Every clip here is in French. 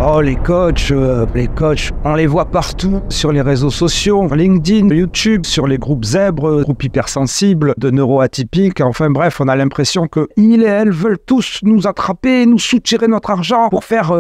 Oh, les coachs, on les voit partout sur les réseaux sociaux, LinkedIn, YouTube, sur les groupes zèbres, groupes hypersensibles, de neuroatypiques. Enfin bref, on a l'impression qu'ils et elles veulent tous nous attraper, nous soutirer notre argent pour faire...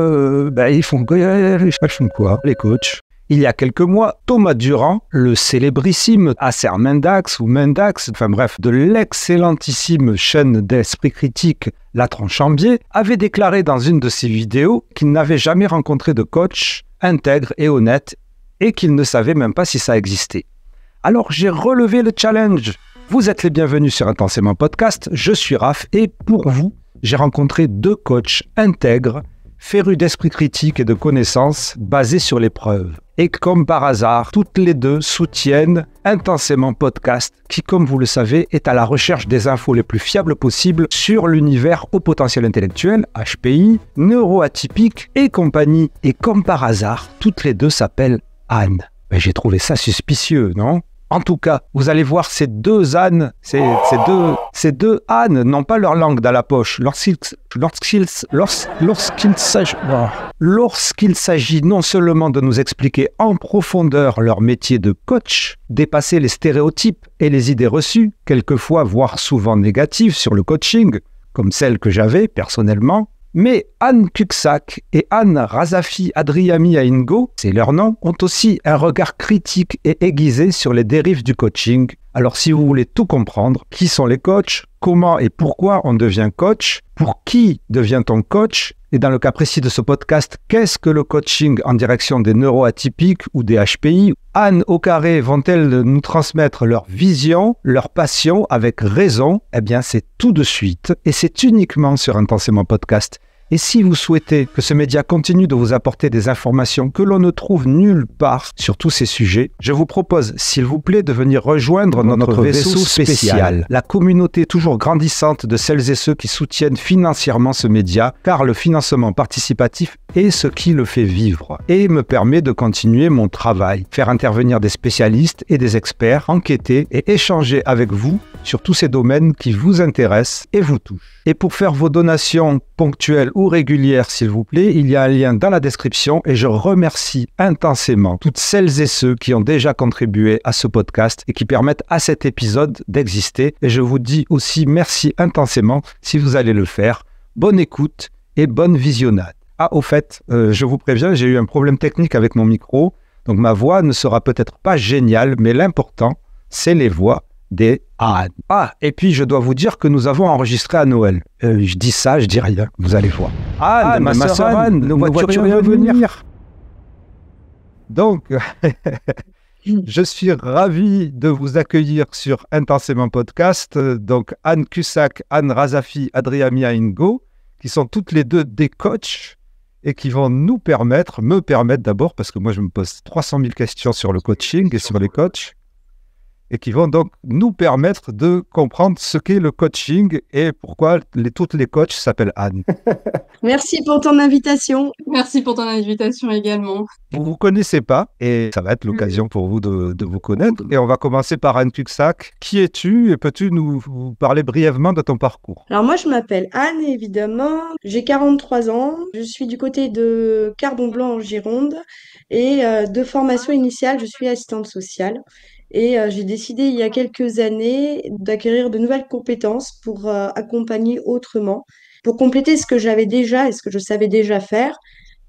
ils font quoi, les coachs? Il y a quelques mois, Thomas Durand, le célébrissime Acer Mendax ou Mendax, enfin bref, de l'excellentissime chaîne d'esprit critique La Tranche en Biais, avait déclaré dans une de ses vidéos qu'il n'avait jamais rencontré de coach intègre et honnête et qu'il ne savait même pas si ça existait. Alors j'ai relevé le challenge. Vous êtes les bienvenus sur Intensément Podcast, je suis Raph et pour vous, j'ai rencontré 2 coachs intègres, férus d'esprit critique et de connaissances basés sur les preuves. Et comme par hasard, toutes les 2 soutiennent Intensément Podcast, qui, comme vous le savez, est à la recherche des infos les plus fiables possibles sur l'univers au potentiel intellectuel, HPI, neuroatypique et compagnie. Et comme par hasard, toutes les 2 s'appellent Anne. J'ai trouvé ça suspicieux, non ? En tout cas, vous allez voir ces 2 ânes, ces deux ânes n'ont pas leur langue dans la poche lorsqu'il s'agit non seulement de nous expliquer en profondeur leur métier de coach, dépasser les stéréotypes et les idées reçues, quelquefois voire souvent négatives sur le coaching, comme celle que j'avais personnellement, mais Anne Cuxac et Anne Razafi Adriami Aingo, c'est leur nom, ont aussi un regard critique et aiguisé sur les dérives du coaching. Alors si vous voulez tout comprendre, qui sont les coachs, comment et pourquoi on devient coach, pour qui devient-on coach, et dans le cas précis de ce podcast, qu'est-ce que le coaching en direction des neuroatypiques ou des HPI? Anne au carré vont-elles nous transmettre leur vision, leur passion avec raison? Eh bien c'est tout de suite et c'est uniquement sur Intensément Podcast. Et si vous souhaitez que ce média continue de vous apporter des informations que l'on ne trouve nulle part sur tous ces sujets, je vous propose, s'il vous plaît, de venir rejoindre notre vaisseau spécial. La communauté toujours grandissante de celles et ceux qui soutiennent financièrement ce média, car le financement participatif est ce qui le fait vivre et me permet de continuer mon travail, faire intervenir des spécialistes et des experts, enquêter et échanger avec vous sur tous ces domaines qui vous intéressent et vous touchent. Et pour faire vos donations ponctuelles ou régulières, s'il vous plaît, il y a un lien dans la description et je remercie intensément toutes celles et ceux qui ont déjà contribué à ce podcast et qui permettent à cet épisode d'exister. Et je vous dis aussi merci intensément si vous allez le faire. Bonne écoute et bonne visionnade. Ah, au fait, je vous préviens, j'ai eu un problème technique avec mon micro, donc ma voix ne sera peut-être pas géniale, mais l'important, c'est les voix des Anne. Ah, et puis je dois vous dire que nous avons enregistré à Noël. Je dis ça, je dis rien, vous allez voir. Anne, ma sœur Anne, nous voiturions venir. Donc, je suis ravi de vous accueillir sur Intensément Podcast. Donc, Anne Cuxac, Anne Razafi, Adriami Aingo, qui sont toutes les 2 des coachs et qui vont me permettre d'abord, parce que moi je me pose 300 000 questions sur le coaching et sur les coachs, et qui vont donc nous permettre de comprendre ce qu'est le coaching et pourquoi toutes les coachs s'appellent Anne. Merci pour ton invitation. Merci pour ton invitation également. Vous ne vous connaissez pas et ça va être l'occasion pour vous de vous connaître. Et on va commencer par Anne Cuxac. Qui es-tu et peux-tu nous parler brièvement de ton parcours? Alors moi, je m'appelle Anne, évidemment. J'ai 43 ans. Je suis du côté de Cardon-Blanc en Gironde. Et de formation initiale, je suis assistante sociale. Et j'ai décidé il y a quelques années d'acquérir de nouvelles compétences pour accompagner autrement, pour compléter ce que j'avais déjà et ce que je savais déjà faire,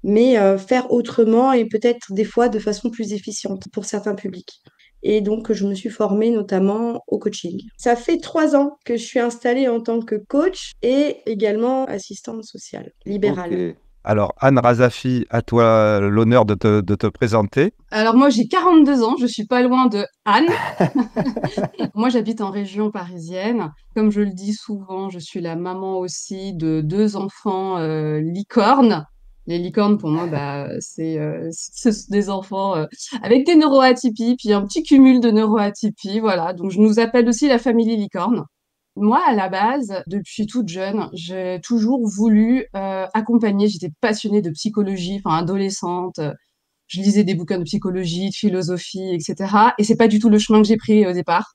mais faire autrement et peut-être des fois de façon plus efficiente pour certains publics. Et donc, je me suis formée notamment au coaching. Ça fait 3 ans que je suis installée en tant que coach et également assistante sociale libérale. Okay. Alors, Anne Razafi, à toi l'honneur de te présenter. Alors moi, j'ai 42 ans, je suis pas loin de Anne. Moi, j'habite en région parisienne. Comme je le dis souvent, je suis la maman aussi de 2 enfants licornes. Les licornes, pour moi, ce sont des enfants avec des neuroatypies, puis un petit cumul de neuroatypies, voilà. Donc, je nous appelle aussi la famille licorne. Moi, à la base, depuis toute jeune, j'ai toujours voulu accompagner. J'étais passionnée de psychologie, enfin adolescente. Je lisais des bouquins de psychologie, de philosophie, etc. Et c'est pas du tout le chemin que j'ai pris au départ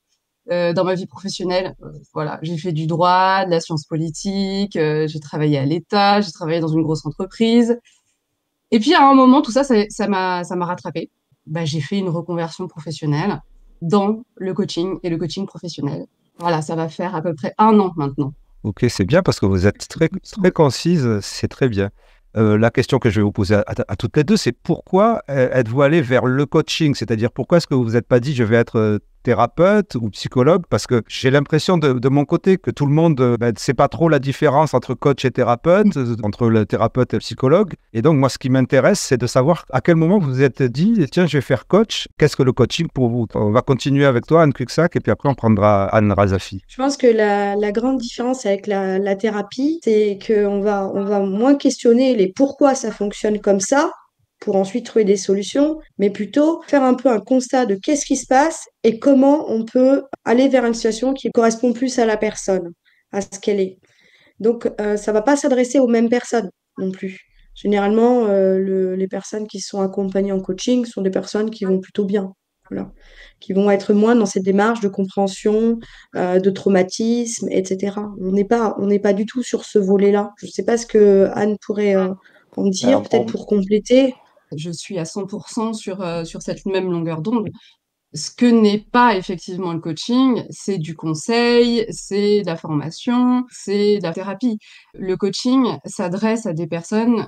dans ma vie professionnelle. Voilà, j'ai fait du droit, de la science politique, j'ai travaillé à l'État, j'ai travaillé dans une grosse entreprise. Et puis, à un moment, tout ça, ça m'a rattrapé. Bah, j'ai fait une reconversion professionnelle dans le coaching et le coaching professionnel. Voilà, ça va faire à peu près 1 an maintenant. Ok, c'est bien parce que vous êtes très concise, c'est très bien. La question que je vais vous poser à toutes les deux, c'est pourquoi êtes-vous allé vers le coaching? C'est-à-dire pourquoi est-ce que vous vous êtes pas dit je vais être thérapeute ou psychologue? Parce que j'ai l'impression de mon côté que tout le monde ne sait pas trop la différence entre coach et thérapeute, entre le thérapeute et le psychologue. Et donc moi, ce qui m'intéresse, c'est de savoir à quel moment vous vous êtes dit tiens, je vais faire coach. Qu'est-ce que le coaching pour vous? On va continuer avec toi, Anne Cuxac, et puis après on prendra Anne Razafi. Je pense que la grande différence avec la thérapie, c'est on va moins questionner les pourquoi ça fonctionne comme ça, pour ensuite trouver des solutions, mais plutôt faire un peu un constat de qu'est-ce qui se passe et comment on peut aller vers une situation qui correspond plus à la personne, à ce qu'elle est. Donc, ça va pas s'adresser aux mêmes personnes non plus. Généralement, les personnes qui sont accompagnées en coaching sont des personnes qui vont plutôt bien, voilà, qui vont être moins dans cette démarche de compréhension, de traumatisme, etc. On n'est pas du tout sur ce volet-là. Je ne sais pas ce que Anne pourrait en dire, peut-être pour compléter. Je suis à 100% sur cette même longueur d'onde. Ce que n'est pas effectivement le coaching, c'est du conseil, c'est de la formation, c'est de la thérapie. Le coaching s'adresse à des personnes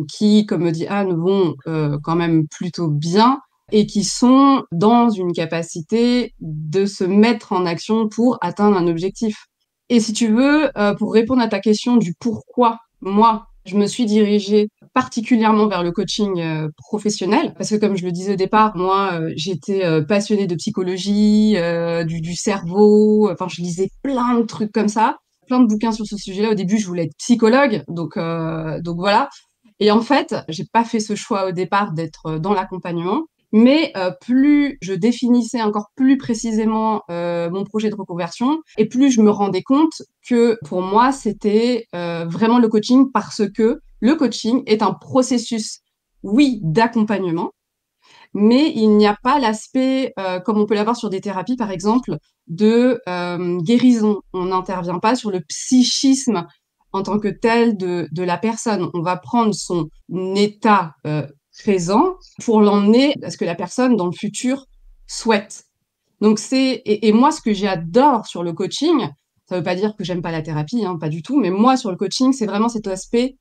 qui, comme me dit Anne, vont quand même plutôt bien et qui sont dans une capacité de se mettre en action pour atteindre un objectif. Et si tu veux, pour répondre à ta question du pourquoi, moi, je me suis dirigée particulièrement vers le coaching professionnel, parce que comme je le disais au départ, moi, j'étais passionnée de psychologie, du cerveau, enfin, je lisais plein de trucs comme ça, plein de bouquins sur ce sujet-là. Au début, je voulais être psychologue, donc voilà. Et en fait, j'ai pas fait ce choix au départ d'être dans l'accompagnement. Mais plus je définissais encore plus précisément mon projet de reconversion, et plus je me rendais compte que pour moi, c'était vraiment le coaching parce que le coaching est un processus, oui, d'accompagnement, mais il n'y a pas l'aspect, comme on peut l'avoir sur des thérapies, par exemple, de guérison. On n'intervient pas sur le psychisme en tant que tel de la personne. On va prendre son état présent pour l'emmener à ce que la personne, dans le futur, souhaite. Donc et moi, ce que j'adore sur le coaching, ça veut pas dire que j'aime pas la thérapie, hein, pas du tout, mais moi, sur le coaching, c'est vraiment cet aspect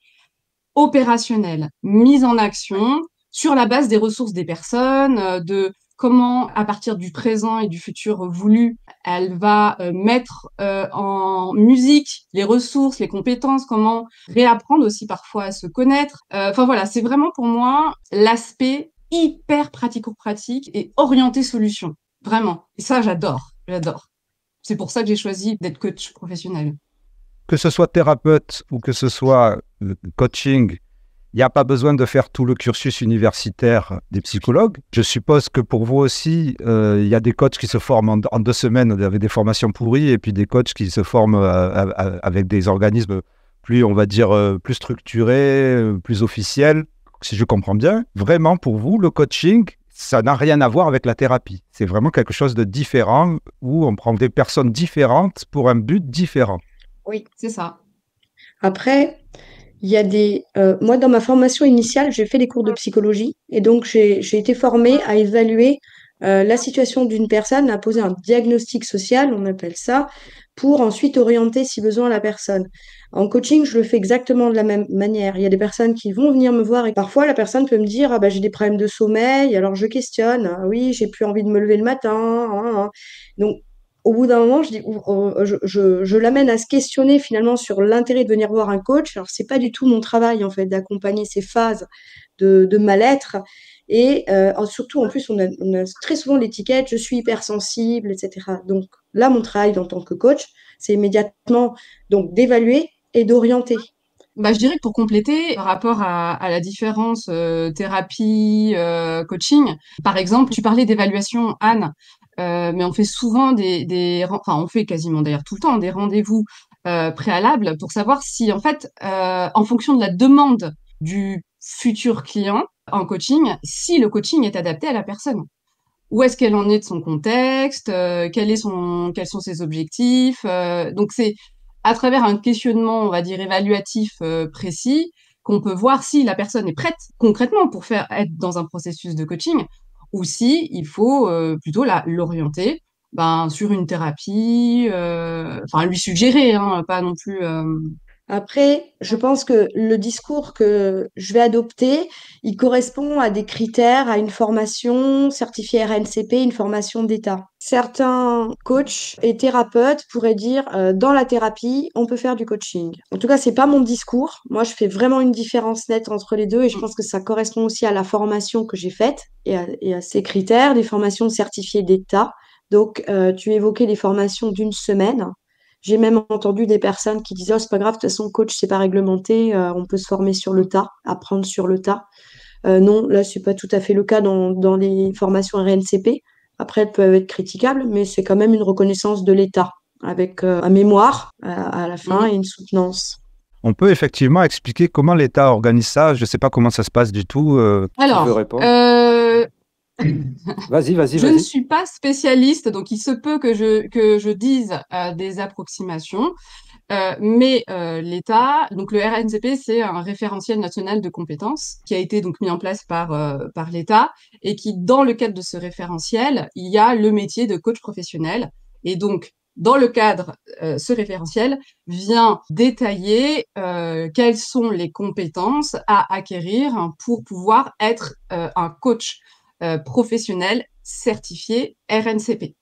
opérationnelle, mise en action sur la base des ressources des personnes, de comment, à partir du présent et du futur voulu, elle va mettre en musique les ressources, les compétences, comment réapprendre aussi parfois à se connaître. Enfin voilà, c'est vraiment pour moi l'aspect hyper pratico-pratique et orienté solution. Vraiment. Et ça, j'adore. J'adore. C'est pour ça que j'ai choisi d'être coach professionnel. Que ce soit thérapeute ou que ce soit coaching, il n'y a pas besoin de faire tout le cursus universitaire des psychologues. Je suppose que pour vous aussi, il y a des coachs qui se forment en 2 semaines avec des formations pourries et puis des coachs qui se forment avec des organismes plus, on va dire, plus structurés, plus officiels. Si je comprends bien, vraiment pour vous, le coaching, ça n'a rien à voir avec la thérapie. C'est vraiment quelque chose de différent où on prend des personnes différentes pour un but différent. Oui. C'est ça. Après, il y a moi, dans ma formation initiale, j'ai fait des cours de psychologie et donc j'ai été formée à évaluer la situation d'une personne, à poser un diagnostic social, on appelle ça, pour ensuite orienter, si besoin, la personne. En coaching, je le fais exactement de la même manière. Il y a des personnes qui vont venir me voir et parfois la personne peut me dire, ah bah, j'ai des problèmes de sommeil, alors je questionne, ah oui, j'ai plus envie de me lever le matin, hein. Donc, au bout d'un moment, je dis, je l'amène à se questionner finalement sur l'intérêt de venir voir un coach. Alors, c'est pas du tout mon travail en fait d'accompagner ces phases de mal-être. Et surtout, en plus, on a très souvent l'étiquette, je suis hypersensible, etc. Donc là, mon travail en tant que coach, c'est immédiatement donc d'évaluer et d'orienter. Bah, je dirais que pour compléter, par rapport à la différence thérapie, coaching, par exemple, tu parlais d'évaluation, Anne, mais on fait souvent enfin, on fait quasiment d'ailleurs tout le temps des rendez-vous préalables pour savoir si, en fait, en fonction de la demande du futur client en coaching, si le coaching est adapté à la personne. Où est-ce qu'elle en est de son contexte, quels sont ses objectifs. Donc c'est à travers un questionnement, on va dire évaluatif précis, qu'on peut voir si la personne est prête concrètement pour être dans un processus de coaching, ou si il faut plutôt l'orienter sur une thérapie, enfin lui suggérer, hein, pas non plus. Après, je pense que le discours que je vais adopter, il correspond à des critères, à une formation certifiée RNCP, une formation d'État. Certains coachs et thérapeutes pourraient dire, dans la thérapie, on peut faire du coaching. En tout cas, c'est pas mon discours. Moi, je fais vraiment une différence nette entre les deux et je pense que ça correspond aussi à la formation que j'ai faite et à ces critères, des formations certifiées d'État. Donc, tu évoquais les formations d'une semaine. J'ai même entendu des personnes qui disaient, oh, c'est pas grave, de toute façon, coach, c'est pas réglementé, on peut se former sur le tas, apprendre sur le tas. Non, là, c'est pas tout à fait le cas dans les formations RNCP. Après, elles peuvent être critiquables, mais c'est quand même une reconnaissance de l'État, avec un mémoire à la fin et une soutenance. On peut effectivement expliquer comment l'État organise ça. Je ne sais pas comment ça se passe du tout. Alors, tu veux répondre Vas-y. je ne suis pas spécialiste, donc il se peut que je dise des approximations. Mais l'État, donc le RNCP, c'est un référentiel national de compétences qui a été donc mis en place par l'État et qui, dans le cadre de ce référentiel, il y a le métier de coach professionnel. Et donc, dans le cadre, ce référentiel vient détailler quelles sont les compétences à acquérir pour pouvoir être un coach professionnel certifié RNCP.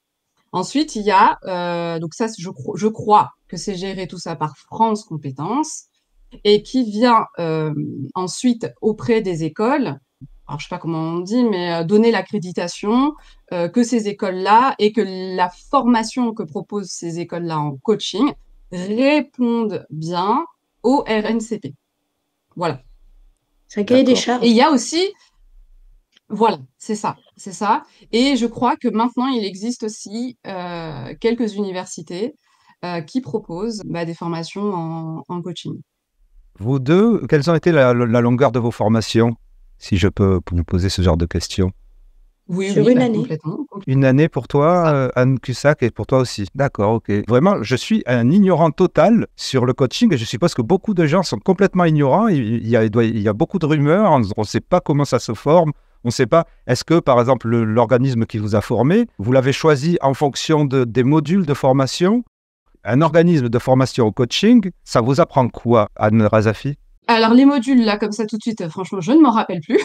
Ensuite, il y a, donc ça, je crois que c'est géré tout ça par France Compétences et qui vient ensuite auprès des écoles, alors je sais pas comment on dit, mais donner l'accréditation que ces écoles-là et que la formation que proposent ces écoles-là en coaching répondent bien au RNCP. Voilà. C'est un cahier des charges. Et il y a aussi, voilà, c'est ça. Et je crois que maintenant, il existe aussi quelques universités qui proposent des formations en coaching. Vous deux, quelles ont été la longueur de vos formations, si je peux vous poser ce genre de questions? Oui, Sur une année. complètement. Une année pour toi, Anne Cussac, et pour toi aussi. D'accord, ok. Vraiment, je suis un ignorant total sur le coaching et je suppose que beaucoup de gens sont complètement ignorants. Il y a beaucoup de rumeurs, on ne sait pas comment ça se forme. On ne sait pas, est-ce que, par exemple, l'organisme qui vous a formé, vous l'avez choisi en fonction des modules de formation? Un organisme de formation au coaching, ça vous apprend quoi, Anne Razafi? Alors, les modules, là, comme ça, tout de suite, franchement, je ne m'en rappelle plus.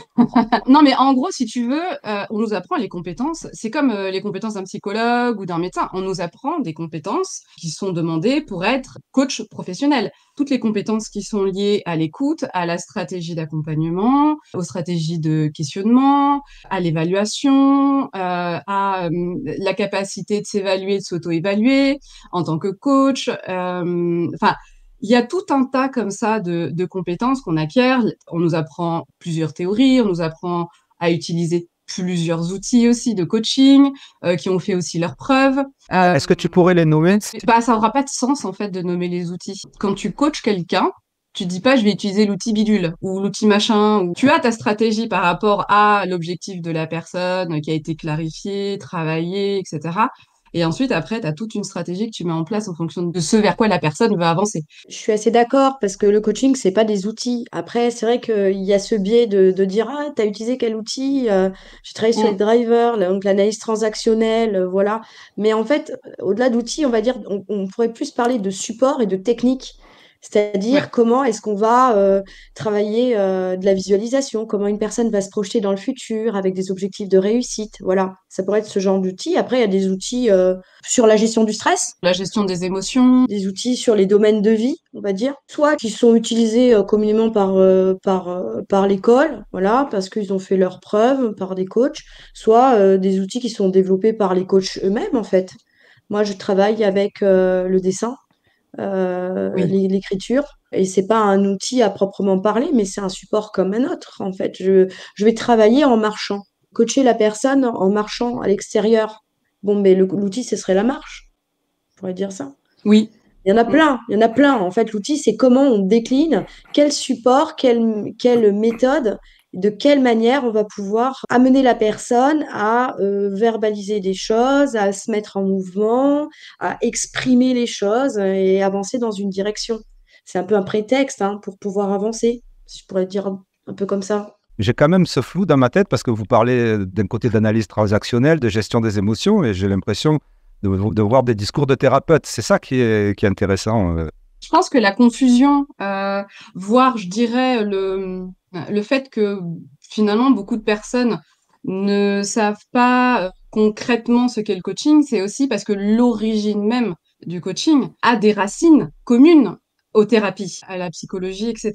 Non, mais en gros, si tu veux, on nous apprend les compétences. C'est comme les compétences d'un psychologue ou d'un médecin. On nous apprend des compétences qui sont demandées pour être coach professionnel. Toutes les compétences qui sont liées à l'écoute, à la stratégie d'accompagnement, aux stratégies de questionnement, à l'évaluation, à la capacité de s'évaluer, de s'auto-évaluer en tant que coach. Enfin, il y a tout un tas comme ça de compétences qu'on acquiert. On nous apprend plusieurs théories, on nous apprend à utiliser plusieurs outils aussi de coaching qui ont fait aussi leurs preuves. Est-ce que tu pourrais les nommer? Ça n'aura pas de sens en fait de nommer les outils. Quand tu coaches quelqu'un, tu dis pas je vais utiliser l'outil bidule ou l'outil machin. Tu as ta stratégie par rapport à l'objectif de la personne qui a été clarifié, travaillé, etc. Et ensuite, après, tu as toute une stratégie que tu mets en place en fonction de ce vers quoi la personne va avancer. Je suis assez d'accord parce que le coaching, c'est pas des outils. Après, c'est vrai qu'il y a ce biais de dire, ah, t'as utilisé quel outil? J'ai travaillé sur les drivers, donc l'analyse transactionnelle, voilà. Mais en fait, au-delà d'outils, on va dire, on pourrait plus parler de support et de technique. C'est-à-dire comment est-ce qu'on va travailler de la visualisation, comment une personne va se projeter dans le futur avec des objectifs de réussite. Voilà, ça pourrait être ce genre d'outils. Après, il y a des outils sur la gestion du stress, la gestion des émotions, des outils sur les domaines de vie, on va dire, soit qui sont utilisés communément par l'école, voilà, parce qu'ils ont fait leurs preuves par des coachs, soit des outils qui sont développés par les coachs eux-mêmes, en fait. Moi, je travaille avec le dessin, l'écriture. Et c'est pas un outil à proprement parler, mais c'est un support comme un autre, en fait. Je vais travailler en marchant, coacher la personne en marchant à l'extérieur. Bon, mais l'outil, ce serait la marche. On pourrait dire ça. Oui. Il y en a plein. En fait, l'outil, c'est comment on décline, quel support, quelle méthode, de quelle manière on va pouvoir amener la personne à verbaliser des choses, à se mettre en mouvement, à exprimer les choses et avancer dans une direction. C'est un peu un prétexte pour pouvoir avancer. si je pourrais dire un peu comme ça. J'ai quand même ce flou dans ma tête parce que vous parlez d'un côté d'analyse transactionnelle, de gestion des émotions, et j'ai l'impression de voir des discours de thérapeute. C'est ça qui est intéressant. Je pense que la confusion, voire je dirais le fait que finalement beaucoup de personnes ne savent pas concrètement ce qu'est le coaching, c'est aussi parce que l'origine même du coaching a des racines communes aux thérapies, à la psychologie, etc.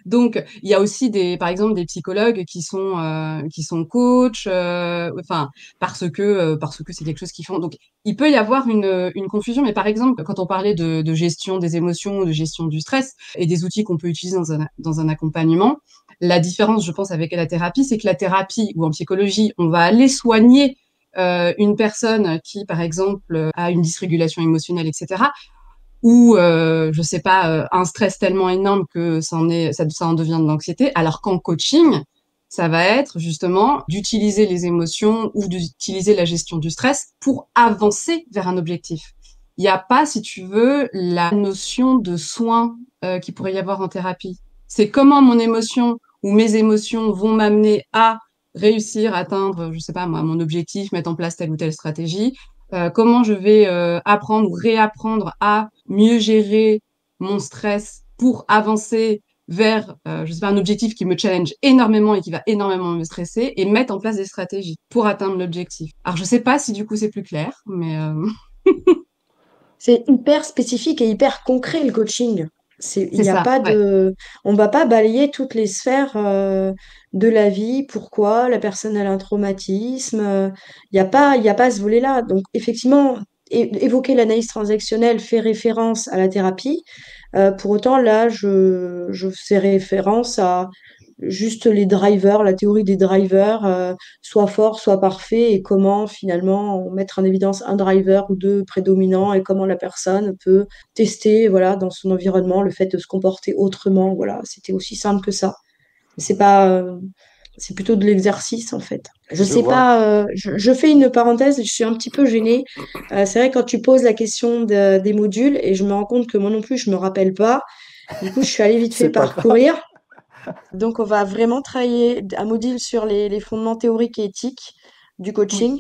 Donc, il y a aussi par exemple, des psychologues qui sont coachs, enfin, parce que c'est quelque chose qu'ils font. Donc, il peut y avoir une confusion, mais par exemple, quand on parlait de gestion des émotions, de gestion du stress et des outils qu'on peut utiliser dans un accompagnement, la différence, je pense, avec la thérapie, c'est que la thérapie ou en psychologie, on va aller soigner une personne qui, par exemple, a une dysrégulation émotionnelle, etc., ou je sais pas, un stress tellement énorme que ça en devient de l'anxiété, alors qu'en coaching, ça va être justement d'utiliser les émotions ou d'utiliser la gestion du stress pour avancer vers un objectif. Il n'y a pas, si tu veux, la notion de soin qu'il pourrait y avoir en thérapie. C'est comment mon émotion ou mes émotions vont m'amener à réussir à atteindre, je sais pas moi, mon objectif, mettre en place telle ou telle stratégie, comment je vais apprendre ou réapprendre à mieux gérer mon stress pour avancer vers, je sais pas, un objectif qui me challenge énormément et qui va énormément me stresser et mettre en place des stratégies pour atteindre l'objectif. Alors, je sais pas si du coup c'est plus clair, mais C'est hyper spécifique et hyper concret le coaching. Il c'est n'y a ça, pas ouais. on va pas balayer toutes les sphères de la vie. Pourquoi la personne a un traumatisme. Il y a pas ce volet-là. Donc effectivement, évoquer l'analyse transactionnelle fait référence à la thérapie. Pour autant, là, je fais référence à juste les drivers, la théorie des drivers, soit fort, soit parfait, et comment finalement mettre en évidence un driver ou deux prédominants, et comment la personne peut tester, voilà, dans son environnement le fait de se comporter autrement. Voilà, c'était aussi simple que ça. C'est pas, c'est plutôt de l'exercice en fait. Je Je sais vois. pas, je fais une parenthèse, je suis un petit peu gênée. C'est vrai quand tu poses la question des modules, et je me rends compte que moi non plus je me rappelle pas. Du coup, je suis allée vite fait C'est pas grave. parcourir. Donc, on va vraiment travailler un module sur les fondements théoriques et éthiques du Oui. coaching.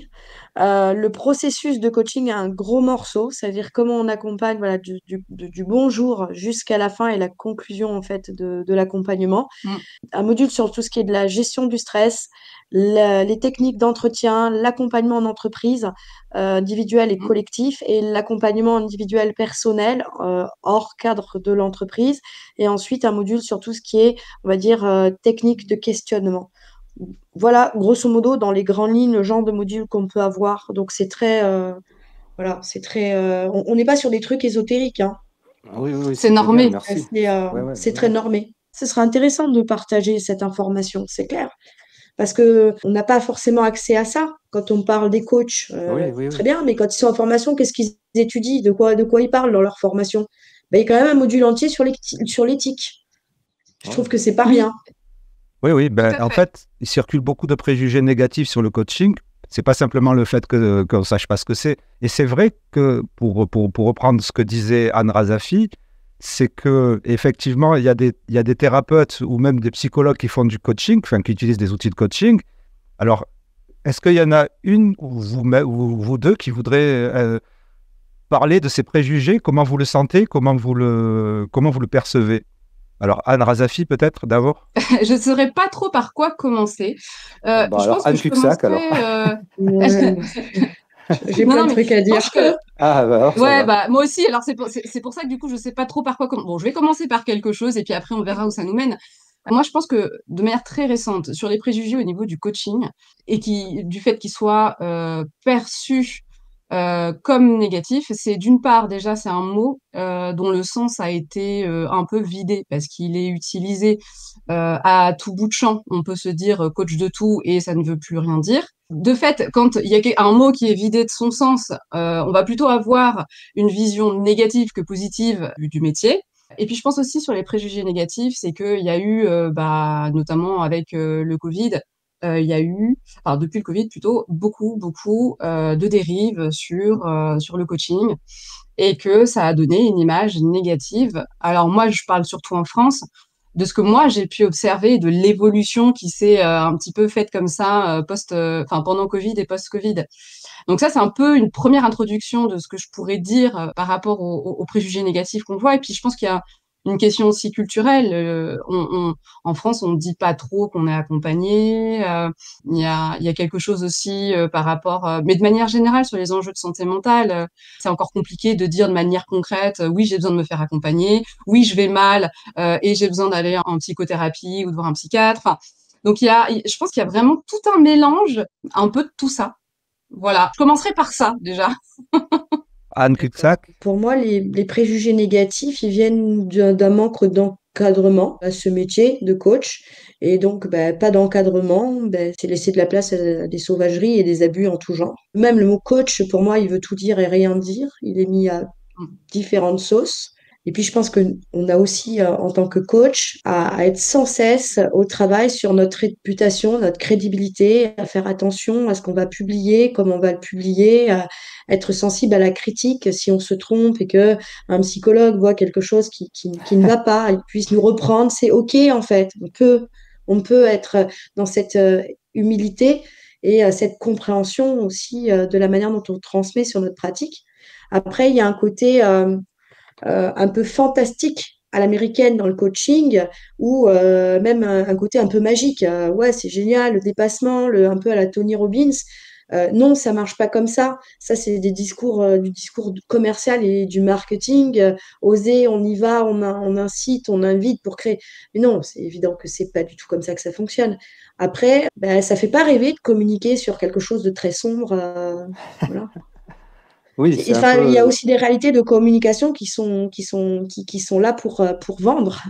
Le processus de coaching est un gros morceau, c'est-à-dire comment on accompagne, voilà, du bonjour jusqu'à la fin et la conclusion en fait de l'accompagnement. Mm. Un module sur tout ce qui est de la gestion du stress, les techniques d'entretien, l'accompagnement en entreprise, individuel et Mm. collectif, et l'accompagnement individuel personnel, hors cadre de l'entreprise. Et ensuite, un module sur tout ce qui est, on va dire, technique de questionnement. Voilà, grosso modo, dans les grandes lignes, le genre de module qu'on peut avoir. Donc, c'est très, voilà, c'est très, on n'est pas sur des trucs ésotériques, hein. Oui, oui, oui, C'est c'est génial, normé. merci. Ouais, ouais, C'est ouais, très ouais. normé. Ce sera intéressant de partager cette information, c'est clair. Parce que on n'a pas forcément accès à ça quand on parle des coachs. Oui, oui, Très oui. bien, mais quand ils sont en formation, qu'est-ce qu'ils étudient? De quoi ils parlent dans leur formation? Ben, il y a quand même un module entier sur l'éthique. Je Ouais. trouve que c'est pas Oui, rien. Oui, oui, tout ben, à en fait. fait, il circule beaucoup de préjugés négatifs sur le coaching. C'est pas simplement le fait qu'on ne sache pas ce que c'est. Et c'est vrai que, pour reprendre ce que disait Anne Razafi, c'est que effectivement, il y a des thérapeutes ou même des psychologues qui font du coaching, enfin, qui utilisent des outils de coaching. Alors, est-ce qu'il y en a une ou vous deux qui voudraient parler de ces préjugés? Comment vous le sentez? Comment vous le percevez? Alors, Anne Razafi, peut-être, d'abord? Je ne saurais pas trop par quoi commencer. Bah Je alors, pense que Anne je Cuxac, alors. commencerai. Ouais, j'ai Non, plein non, de mais trucs à je dire. pense que Ah, bah alors, ça ouais, va. bah moi aussi. Alors c'est pour ça que du coup je sais pas trop par quoi. Bon, je vais commencer par quelque chose et puis après on verra où ça nous mène. Moi, je pense que de manière très récente, sur les préjugés au niveau du coaching et du fait qu'il soit perçu comme négatif, c'est d'une part déjà c'est un mot dont le sens a été un peu vidé parce qu'il est utilisé à tout bout de champ. On peut se dire coach de tout et ça ne veut plus rien dire. De fait, quand il y a un mot qui est vidé de son sens, on va plutôt avoir une vision négative que positive du métier. Et puis je pense aussi sur les préjugés négatifs, c'est qu'il y a eu, notamment avec le Covid, il y a eu, enfin depuis le Covid plutôt, beaucoup de dérives sur le coaching et que ça a donné une image négative. Alors moi, je parle surtout en France, de ce que moi j'ai pu observer, de l'évolution qui s'est un petit peu faite comme ça pendant Covid et post-Covid. Donc ça, c'est un peu une première introduction de ce que je pourrais dire par rapport aux préjugés négatifs qu'on voit. Et puis je pense qu'il y a une question aussi culturelle. En France, on ne dit pas trop qu'on est accompagné. Il y a quelque chose aussi par rapport, mais de manière générale sur les enjeux de santé mentale, c'est encore compliqué de dire de manière concrète, oui, j'ai besoin de me faire accompagner, oui, je vais mal et j'ai besoin d'aller en psychothérapie ou de voir un psychiatre. Enfin, donc je pense qu'il y a vraiment tout un mélange, un peu de tout ça. Voilà, je commencerai par ça déjà. Anne Cuxac? Pour moi, les préjugés négatifs, ils viennent d'un manque d'encadrement à ce métier de coach. Et donc, pas d'encadrement, c'est laisser de la place à des sauvageries et des abus en tout genre. Même le mot coach, pour moi, il veut tout dire et rien dire. Il est mis à différentes sauces. Et puis, je pense qu'on a aussi, en tant que coach, à être sans cesse au travail sur notre réputation, notre crédibilité, à faire attention à ce qu'on va publier, comment on va le publier, à être sensible à la critique si on se trompe et que un psychologue voit quelque chose qui ne va pas, il puisse nous reprendre. C'est OK, en fait. On peut être dans cette humilité et cette compréhension aussi de la manière dont on transmet sur notre pratique. Après, il y a un côté un peu fantastique à l'américaine dans le coaching ou même un côté un peu magique. Ouais, c'est génial, le dépassement, un peu à la Tony Robbins. Non, ça marche pas comme ça. Ça, c'est du discours commercial et du marketing. Oser, on y va, on incite, on invite pour créer. Mais non, c'est évident que c'est pas du tout comme ça que ça fonctionne. Après, ça fait pas rêver de communiquer sur quelque chose de très sombre. Voilà. Oui, c'est un Enfin, il y a peu. aussi des réalités de communication qui sont là pour vendre.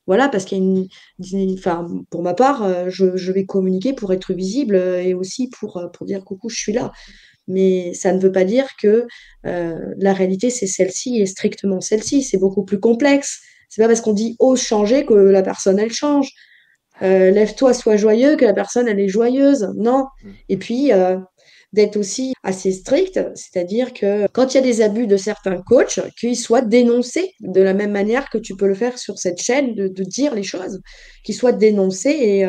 Voilà, parce qu'il y a enfin, pour ma part, je vais communiquer pour être visible et aussi pour dire coucou, je suis là. Mais ça ne veut pas dire que la réalité, c'est celle-ci et strictement celle-ci. C'est beaucoup plus complexe. C'est pas parce qu'on dit ose changer que la personne, elle change. Lève-toi, sois joyeux, que la personne, elle est joyeuse. Non. Et puis, d'être aussi assez strict, c'est-à-dire que quand il y a des abus de certains coachs, qu'ils soient dénoncés de la même manière que tu peux le faire sur cette chaîne, de dire les choses, qu'ils soient dénoncés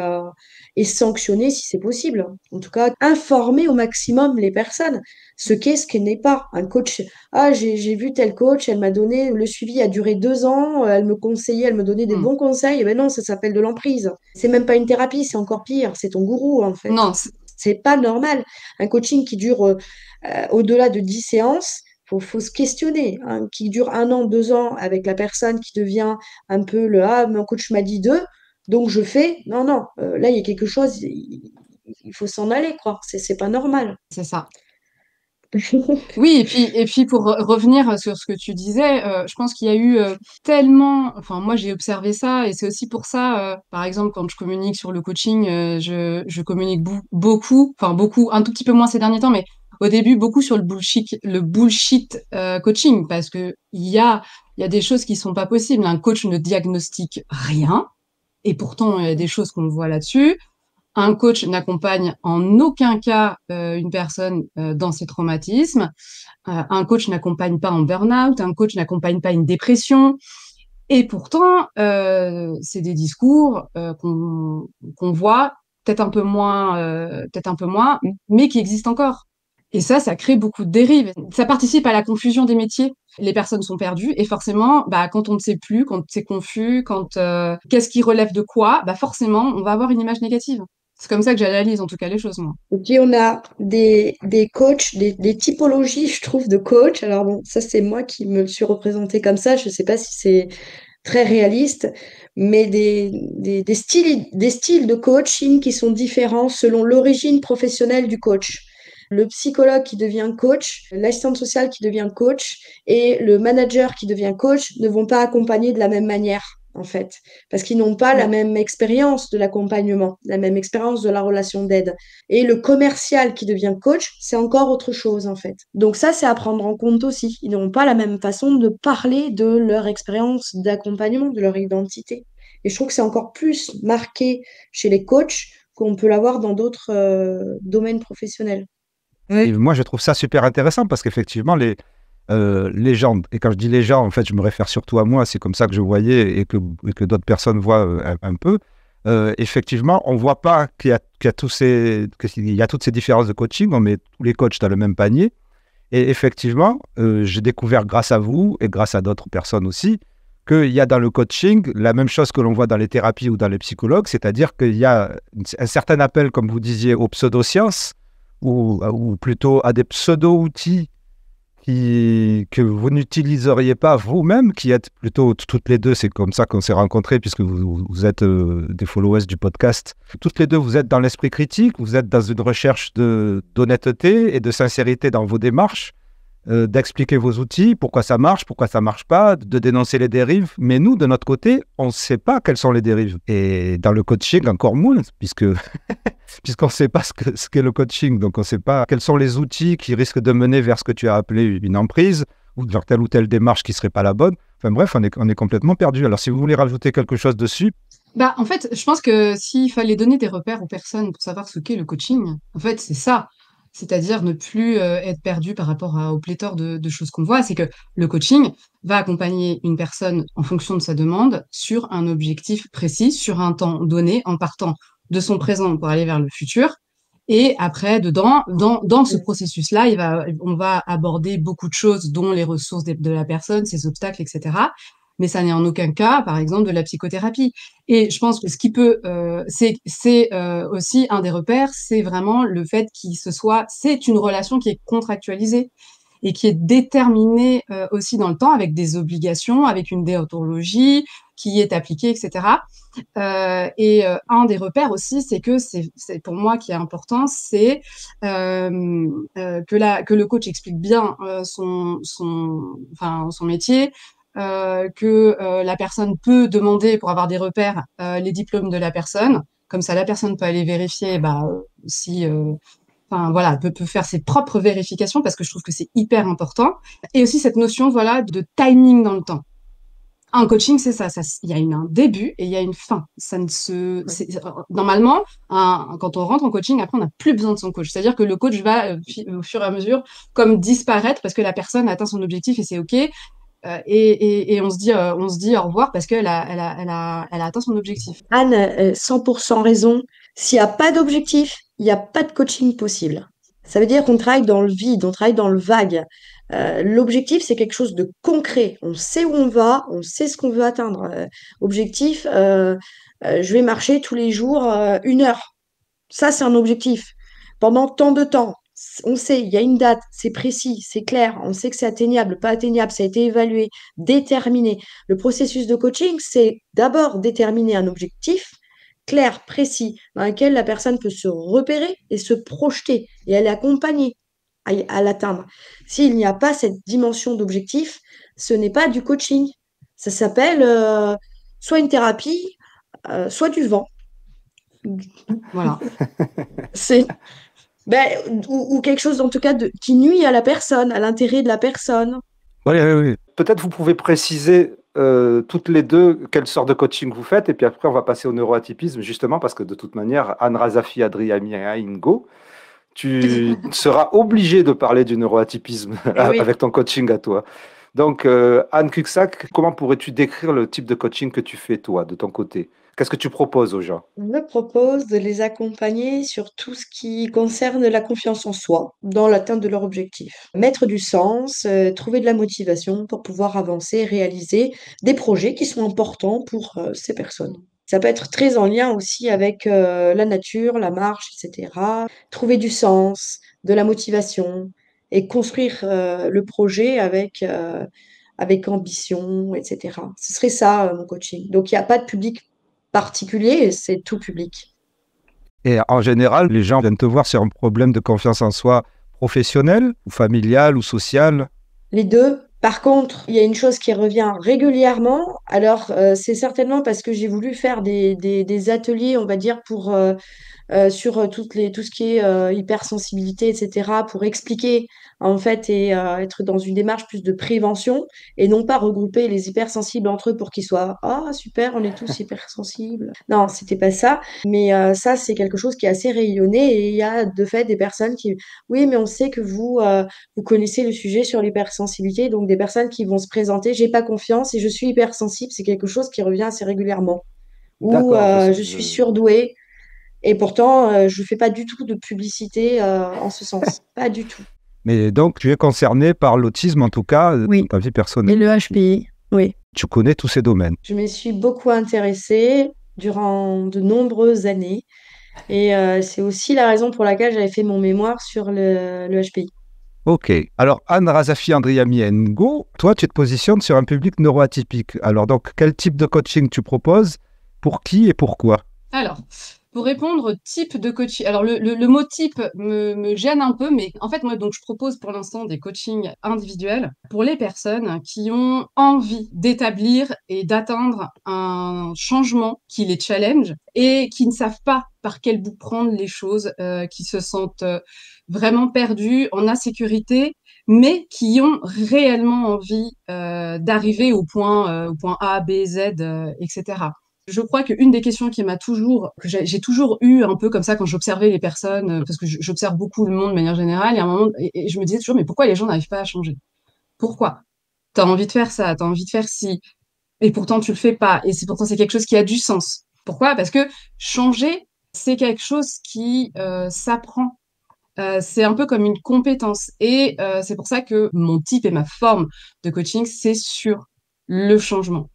et sanctionnés si c'est possible. En tout cas, informer au maximum les personnes ce qu'est, ce qui n'est pas. Un coach, j'ai vu tel coach, elle m'a donné, le suivi a duré 2 ans, elle me conseillait, elle me donnait des bons conseils. Eh ben non, ça s'appelle de l'emprise. C'est même pas une thérapie, c'est encore pire, c'est ton gourou en fait. Non, C'est pas normal. Un coaching qui dure au-delà de 10 séances, faut se questionner. Hein, qui dure 1 an, 2 ans avec la personne qui devient un peu mon coach m'a dit 2, donc je fais. Non, non, là, il y a quelque chose, il faut s'en aller, quoi. C'est pas normal. c'est ça. Oui, et puis pour revenir sur ce que tu disais, je pense qu'il y a eu tellement, enfin moi j'ai observé ça et c'est aussi pour ça, par exemple quand je communique sur le coaching, je communique beaucoup, enfin beaucoup, un tout petit peu moins ces derniers temps, mais au début beaucoup sur le bullshit coaching parce que il y a des choses qui sont pas possibles. Un coach ne diagnostique rien et pourtant il y a des choses qu'on voit là-dessus. Un coach n'accompagne en aucun cas une personne dans ses traumatismes. Un coach n'accompagne pas en burn-out. Un coach n'accompagne pas une dépression. Et pourtant, c'est des discours qu'on voit peut-être un peu moins, mais qui existent encore. Et ça crée beaucoup de dérives. Ça participe à la confusion des métiers. Les personnes sont perdues et forcément, quand on ne sait plus, quand c'est confus, quand qu'est-ce qui relève de quoi, forcément, on va avoir une image négative. C'est comme ça que j'analyse en tout cas les choses, moi. Et puis on a des coachs, des typologies, je trouve, de coachs. Alors bon, ça c'est moi qui me le suis représenté comme ça. Je ne sais pas si c'est très réaliste, mais des styles de coaching qui sont différents selon l'origine professionnelle du coach. Le psychologue qui devient coach, l'assistante sociale qui devient coach et le manager qui devient coach ne vont pas accompagner de la même manière, en fait, parce qu'ils n'ont pas la même expérience de l'accompagnement, la même expérience de la relation d'aide. Et le commercial qui devient coach, c'est encore autre chose, en fait. Donc ça, c'est à prendre en compte aussi. Ils n'ont pas la même façon de parler de leur expérience d'accompagnement, de leur identité. Et je trouve que c'est encore plus marqué chez les coachs qu'on peut l'avoir dans d'autres domaines professionnels. Et moi, je trouve ça super intéressant parce qu'effectivement, légende. Et quand je dis légende, en fait, je me réfère surtout à moi, c'est comme ça que je voyais et que d'autres personnes voient un peu. Effectivement, on ne voit pas qu'il y a toutes ces différences de coaching, on met tous les coachs dans le même panier. Et effectivement, j'ai découvert grâce à vous et grâce à d'autres personnes aussi, qu'il y a dans le coaching la même chose que l'on voit dans les thérapies ou dans les psychologues, c'est-à-dire qu'il y a un certain appel, comme vous disiez, aux pseudosciences ou plutôt à des pseudo-outils que vous n'utiliseriez pas vous-même, qui êtes plutôt toutes les deux, c'est comme ça qu'on s'est rencontrés, puisque vous êtes des followers du podcast. Toutes les deux, vous êtes dans l'esprit critique, vous êtes dans une recherche d'honnêteté et de sincérité dans vos démarches, d'expliquer vos outils, pourquoi ça marche pas, de dénoncer les dérives. Mais nous, de notre côté, on ne sait pas quelles sont les dérives. Et dans le coaching, encore moins, puisqu'on ne sait pas ce qu'est le coaching. Donc, on ne sait pas quels sont les outils qui risquent de mener vers ce que tu as appelé une emprise ou vers telle ou telle démarche qui ne serait pas la bonne. Enfin bref, on est complètement perdu. Alors, si vous voulez rajouter quelque chose dessus. En fait, je pense que s'il fallait donner des repères aux personnes pour savoir ce qu'est le coaching, en fait, c'est ça. C'est-à-dire ne plus être perdu par rapport aux pléthores de choses qu'on voit. C'est que le coaching va accompagner une personne en fonction de sa demande sur un objectif précis, sur un temps donné, en partant de son présent pour aller vers le futur. Et après, dans ce processus-là, on va aborder beaucoup de choses, dont les ressources de la personne, ses obstacles, etc. Mais ça n'est en aucun cas, par exemple, de la psychothérapie. Et je pense que ce qui peut, c'est aussi un des repères, c'est vraiment le fait c'est une relation qui est contractualisée et qui est déterminée aussi dans le temps avec des obligations, avec une déontologie qui est appliquée, etc. Un des repères aussi, c'est que c'est pour moi qui est important, c'est que le coach explique bien son métier. Que la personne peut demander pour avoir des repères les diplômes de la personne, comme ça la personne peut aller vérifier si peut faire ses propres vérifications, parce que je trouve que c'est hyper important. Et aussi cette notion de timing dans le temps. Un coaching, c'est ça, il y a un début et il y a une fin. Normalement, quand on rentre en coaching, après, on n'a plus besoin de son coach. C'est-à-dire que le coach va, au fur et à mesure, comme disparaître parce que la personne a atteint son objectif et c'est OK. Et on se dit au revoir parce qu'elle a atteint son objectif. Anne, 100% raison. S'il n'y a pas d'objectif, il n'y a pas de coaching possible. Ça veut dire qu'on travaille dans le vide, on travaille dans le vague. L'objectif, c'est quelque chose de concret. On sait où on va, on sait ce qu'on veut atteindre. Objectif, je vais marcher tous les jours 1 heure. Ça, c'est un objectif. Pendant tant de temps, on sait, il y a une date, c'est précis, c'est clair, on sait que c'est atteignable, pas atteignable, ça a été évalué, déterminé. Le processus de coaching, c'est d'abord déterminer un objectif clair, précis, dans lequel la personne peut se repérer et se projeter et elle est accompagnée à l'atteindre. S'il n'y a pas cette dimension d'objectif, ce n'est pas du coaching. Ça s'appelle soit une thérapie, soit du vent. Voilà. C'est ou quelque chose en tout cas qui nuit à la personne, à l'intérêt de la personne. Oui. Peut-être vous pouvez préciser toutes les deux quelle sorte de coaching vous faites, et puis après on va passer au neuroatypisme, justement parce que de toute manière, Anne Razafi Adriamiaingo, tu seras obligée de parler du neuroatypisme avec ton coaching à toi. Donc Anne Cuxac, comment pourrais-tu décrire le type de coaching que tu fais toi, de ton côté ? Qu'est-ce que tu proposes aux gens ? Je me propose de les accompagner sur tout ce qui concerne la confiance en soi dans l'atteinte de leur objectif. Mettre du sens, trouver de la motivation pour pouvoir avancer, réaliser des projets qui sont importants pour ces personnes. Ça peut être très en lien aussi avec la nature, la marche, etc. Trouver du sens, de la motivation et construire le projet avec ambition, etc. Ce serait ça, mon coaching. Donc, il n'y a pas de public particulier, c'est tout public. Et en général, les gens viennent te voir sur un problème de confiance en soi professionnel ou familial ou social ? Les deux. Par contre, il y a une chose qui revient régulièrement. Alors, c'est certainement parce que j'ai voulu faire des ateliers, on va dire, sur tout ce qui est hypersensibilité, etc., pour expliquer en fait et être dans une démarche plus de prévention et non pas regrouper les hypersensibles entre eux pour qu'ils soient ah super, on est tous hypersensibles. Non, c'était pas ça. Mais ça, c'est quelque chose qui est assez rayonné et il y a de fait des personnes qui, oui, mais on sait que vous connaissez le sujet sur l'hypersensibilité, donc des personnes qui vont se présenter, j'ai pas confiance et je suis hypersensible, c'est quelque chose qui revient assez régulièrement. Ou D'accord. je suis surdouée. Et pourtant, je ne fais pas du tout de publicité en ce sens. Pas du tout. Mais donc, tu es concerné par l'autisme, en tout cas, Oui. dans ta vie Et personnelle. le HPI, oui. Tu connais tous ces domaines. Je m'y suis beaucoup intéressée durant de nombreuses années. Et c'est aussi la raison pour laquelle j'avais fait mon mémoire sur le HPI. Ok. Alors, Anne Razafi Andriami Ngo, toi, tu te positionnes sur un public neuroatypique. Alors, donc, quel type de coaching tu proposes? Pour qui et pourquoi? Alors, pour répondre au type de coaching, alors le mot type me gêne un peu, mais en fait, moi, donc, je propose pour l'instant des coachings individuels pour les personnes qui ont envie d'établir et d'atteindre un changement qui les challenge et qui ne savent pas par quel bout prendre les choses, qui se sentent vraiment perdus, en insécurité, mais qui ont réellement envie d'arriver au point A, B, Z, etc. Je crois qu'une des questions que j'ai toujours eu un peu comme ça quand j'observais les personnes, parce que j'observe beaucoup le monde de manière générale, et à un moment, et je me disais toujours, mais pourquoi les gens n'arrivent pas à changer? Pourquoi? T'as envie de faire ça, t'as envie de faire ci, et pourtant tu le fais pas, et pourtant c'est quelque chose qui a du sens. Pourquoi? Parce que changer, c'est quelque chose qui s'apprend. C'est un peu comme une compétence, et c'est pour ça que mon type et ma forme de coaching, c'est sur le changement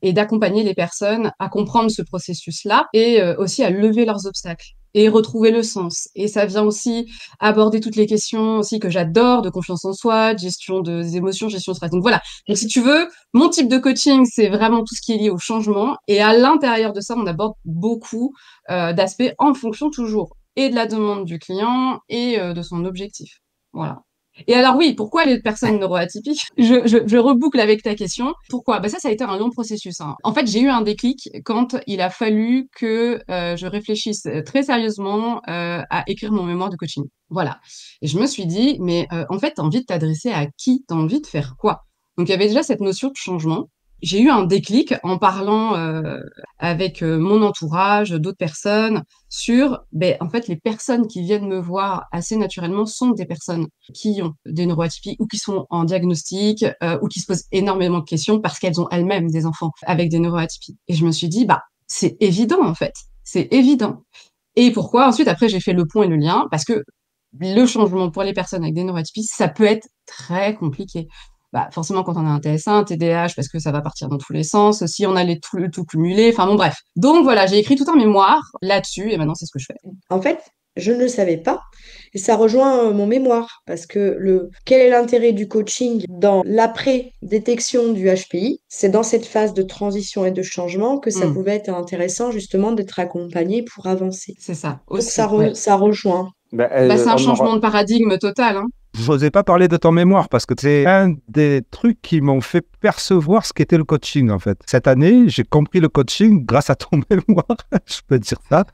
et d'accompagner les personnes à comprendre ce processus-là et aussi à lever leurs obstacles et retrouver le sens. Et ça vient aussi aborder toutes les questions aussi que j'adore, de confiance en soi, de gestion des émotions, gestion de stress. Donc voilà. Donc si tu veux, mon type de coaching, c'est vraiment tout ce qui est lié au changement. Et à l'intérieur de ça, on aborde beaucoup d'aspects en fonction toujours et de la demande du client et de son objectif. Voilà. Et alors oui, pourquoi les personnes neuroatypiques? Je reboucle avec ta question. Pourquoi? Bah ça a été un long processus, hein. En fait, j'ai eu un déclic quand il a fallu que je réfléchisse très sérieusement à écrire mon mémoire de coaching. Voilà. Et je me suis dit, mais en fait, t'as envie de t'adresser à qui? T'as envie de faire quoi? Donc il y avait déjà cette notion de changement. J'ai eu un déclic en parlant avec mon entourage, d'autres personnes, sur, ben, en fait, les personnes qui viennent me voir assez naturellement sont des personnes qui ont des neuroatypies ou qui sont en diagnostic ou qui se posent énormément de questions parce qu'elles ont elles-mêmes des enfants avec des neuroatypies. Et je me suis dit, bah, c'est évident, en fait. C'est évident. Et pourquoi? Ensuite, après, j'ai fait le pont et le lien parce que le changement pour les personnes avec des neuroatypies, ça peut être très compliqué. Bah, forcément, quand on a un TSA, un TDAH, parce que ça va partir dans tous les sens, si on a le tout cumulé, enfin bon, bref. Donc voilà, j'ai écrit tout un mémoire là-dessus, et maintenant, c'est ce que je fais. En fait, je ne le savais pas. Et ça rejoint mon mémoire parce que quel est l'intérêt du coaching dans l'après-détection du HPI? C'est dans cette phase de transition et de changement que ça pouvait être intéressant justement d'être accompagné pour avancer. C'est ça, Donc aussi. ça rejoint. Bah, c'est un changement de paradigme total, hein. Je n'osais pas parler de ton mémoire parce que c'est un des trucs qui m'ont fait percevoir ce qu'était le coaching, en fait. Cette année, j'ai compris le coaching grâce à ton mémoire, je peux dire ça.